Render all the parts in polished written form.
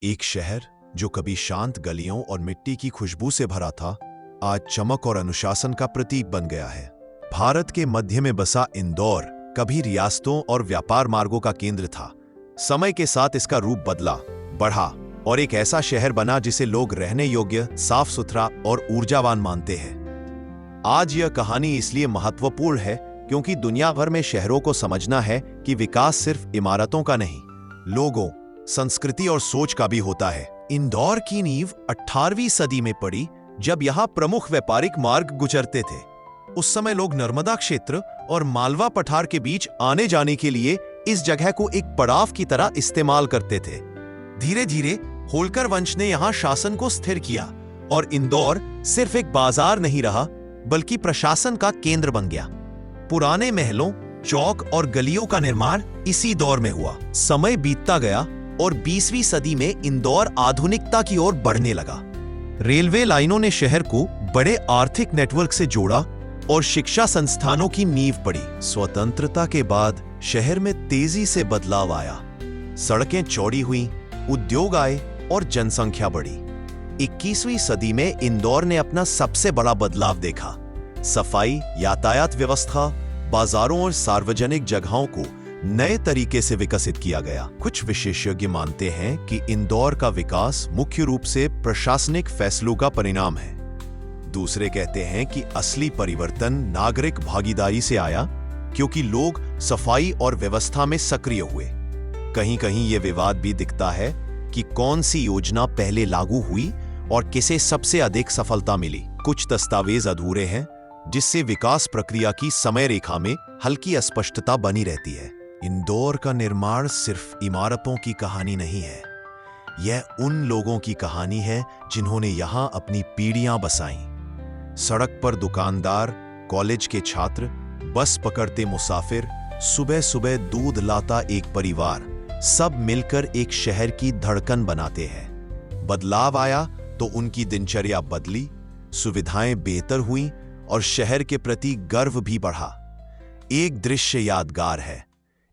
एक शहर जो कभी शांत गलियों और मिट्टी की खुशबू से भरा था, आज चमक और अनुशासन का प्रतीक बन गया है। भारत के मध्य में बसा इंदौर कभी रियासतों और व्यापार मार्गों का केंद्र था। समय के साथ इसका रूप बदला, बढ़ा और एक ऐसा शहर बना जिसे लोग रहने योग्य, साफ सुथरा और ऊर्जावान मानते हैं। आज यह कहानी इसलिए महत्वपूर्ण है क्योंकि दुनिया भर में शहरों को समझना है कि विकास सिर्फ इमारतों का नहीं, लोगों, संस्कृति और सोच का भी होता है। इंदौर की नींव 18वीं सदी में पड़ी, जब यहां प्रमुख व्यापारिक मार्ग गुजरते थे। उस समय लोग नर्मदा क्षेत्र और मालवा पठार के बीच आने जाने के लिए इस जगह को एक पड़ाव की तरह इस्तेमाल करते थे। धीरे धीरे होलकर वंश ने यहां शासन को स्थिर किया और इंदौर सिर्फ एक बाजार नहीं रहा, बल्कि प्रशासन का केंद्र बन गया। पुराने महलों, चौक और गलियों का निर्माण इसी दौर में हुआ। समय बीतता गया और 20वीं सदी में इंदौर आधुनिकता की ओर बढ़ने लगा। रेलवे लाइनों ने शहर को बड़े आर्थिक नेटवर्क से जोड़ा और शिक्षा संस्थानों की नींव पड़ी। स्वतंत्रता के बाद शहर में तेजी से बदलाव आया। सड़कें चौड़ी हुई, उद्योग आए और जनसंख्या बढ़ी। 21वीं सदी में इंदौर ने अपना सबसे बड़ा बदलाव देखा। सफाई, यातायात व्यवस्था, बाजारों और सार्वजनिक जगहों को नए तरीके से विकसित किया गया। कुछ विशेषज्ञ मानते हैं कि इंदौर का विकास मुख्य रूप से प्रशासनिक फैसलों का परिणाम है। दूसरे कहते हैं कि असली परिवर्तन नागरिक भागीदारी से आया, क्योंकि लोग सफाई और व्यवस्था में सक्रिय हुए। कहीं कहीं यह विवाद भी दिखता है कि कौन सी योजना पहले लागू हुई और किसे सबसे अधिक सफलता मिली। कुछ दस्तावेज अधूरे हैं, जिससे विकास प्रक्रिया की समय रेखा में हल्की अस्पष्टता बनी रहती है। इंदौर का निर्माण सिर्फ इमारतों की कहानी नहीं है, यह उन लोगों की कहानी है जिन्होंने यहां अपनी पीढ़ियां बसाईं। सड़क पर दुकानदार, कॉलेज के छात्र, बस पकड़ते मुसाफिर, सुबह सुबह दूध लाता एक परिवार, सब मिलकर एक शहर की धड़कन बनाते हैं। बदलाव आया तो उनकी दिनचर्या बदली, सुविधाएं बेहतर हुई और शहर के प्रति गर्व भी बढ़ा। एक दृश्य यादगार है।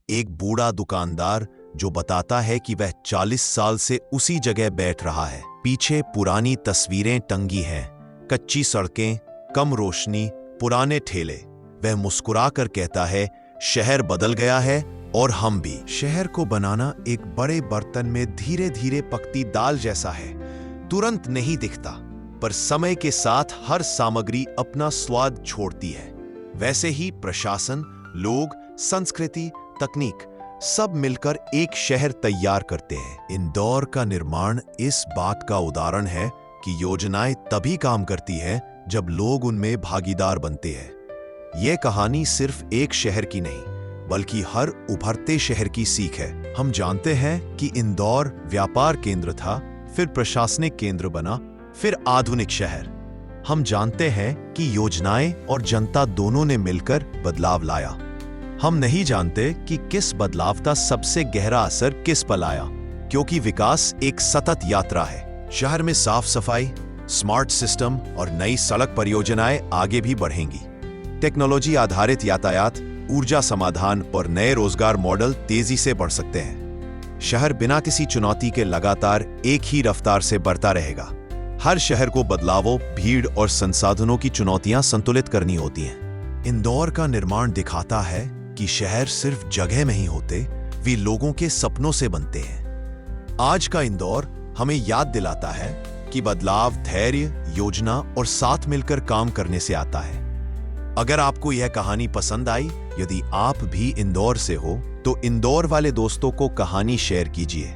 एक बूढ़ा दुकानदार जो बताता है कि वह 40 साल से उसी जगह बैठ रहा है। पीछे पुरानी तस्वीरें टंगी हैं, कच्ची सड़कें, कम रोशनी, पुराने ठेले। वह मुस्कुराकर कहता है, शहर बदल गया है और हम भी। शहर को बनाना एक बड़े बर्तन में धीरे धीरे पकती दाल जैसा है। तुरंत नहीं दिखता, पर समय के साथ हर सामग्री अपना स्वाद छोड़ती है। वैसे ही प्रशासन, लोग, संस्कृति, तकनीक सब मिलकर एक शहर तैयार करते हैं। इंदौर का निर्माण इस बात का उदाहरण है कि योजनाएं तभी काम करती है जब लोग उनमें भागीदार बनते हैं। यह कहानी सिर्फ एक शहर की नहीं, बल्कि हर उभरते शहर की सीख है। हम जानते हैं कि इंदौर व्यापार केंद्र था, फिर प्रशासनिक केंद्र बना, फिर आधुनिक शहर। हम जानते हैं कि योजनाएं और जनता दोनों ने मिलकर बदलाव लाया। हम नहीं जानते कि किस बदलाव का सबसे गहरा असर किस पर आया, क्योंकि विकास एक सतत यात्रा है। शहर में साफ सफाई, स्मार्ट सिस्टम और नई सड़क परियोजनाएं आगे भी बढ़ेंगी। टेक्नोलॉजी आधारित यातायात, ऊर्जा समाधान और नए रोजगार मॉडल तेजी से बढ़ सकते हैं। शहर बिना किसी चुनौती के लगातार एक ही रफ्तार से बढ़ता रहेगा। हर शहर को बदलावों, भीड़ और संसाधनों की चुनौतियां संतुलित करनी होती हैं। इंदौर का निर्माण दिखाता है कि शहर सिर्फ जगह नहीं होते, वे लोगों के सपनों से बनते हैं। आज का इंदौर हमें याद दिलाता है कि बदलाव धैर्य, योजना और साथ मिलकर काम करने से आता है। अगर आपको यह कहानी पसंद आई, यदि आप भी इंदौर से हो, तो इंदौर वाले दोस्तों को कहानी शेयर कीजिए।